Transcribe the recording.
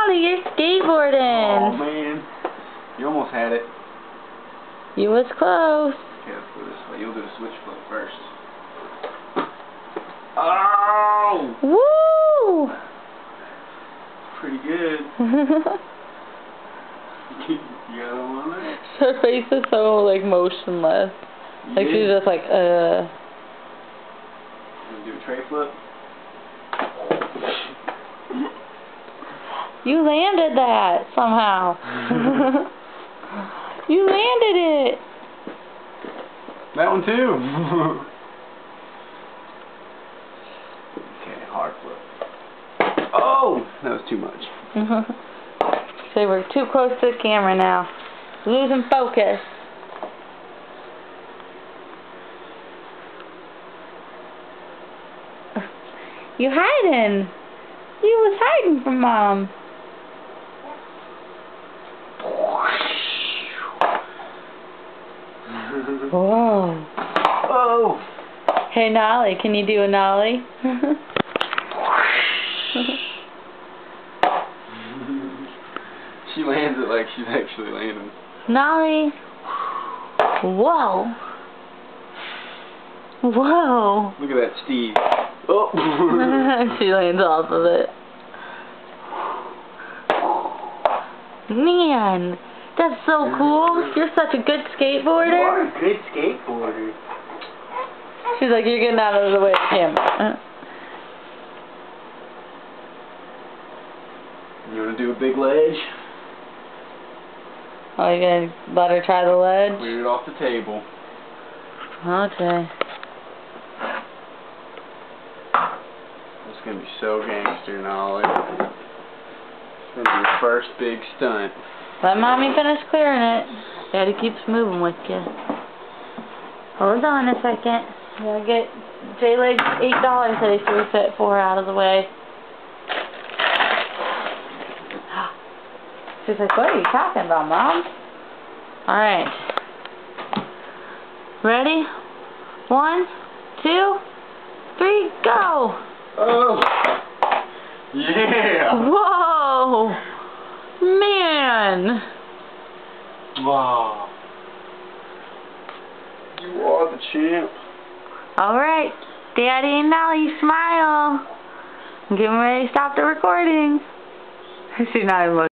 Nolly, you're skateboarding. Oh, man. You almost had it. You was close. Okay, let's go this way. You'll do the switch flip first. Oh! Woo! Pretty good. You got one on there? Her face is so, like, motionless. Like, she's just like, You want to do a tray flip? You landed that, somehow. You landed it. That one, too. Okay, hard flip. Oh! That was too much. So we're too close to the camera now. Losing focus. You hiding. You was hiding from Mom. Whoa. Oh! Hey, Nolly, can you do a Nolly? She lands it like she's actually landing. Nolly. Whoa. Whoa. Look at that Steve. Oh! She lands off of it. Man, that's so cool. You're such a good skateboarder. You are a good skateboarder. She's like, you're getting out of the way of the camera. You want to do a big ledge? Oh, you gonna let her try the ledge? Clear it off the table. Okay. It's gonna be so gangster, Nolly. It's gonna be your first big stunt. Let Mommy finish clearing it. Daddy keeps moving with you. Hold on a second. I gotta get J-Leg's $8 that he threw a fit for out of the way. She's like, what are you talking about, Mom? Alright. Ready? 1, 2, 3, go! Oh! Yeah! Whoa! Man! Wow. You are the champ. Alright. Daddy and Nolly, smile. I'm getting ready to stop the recording. She's not even looking.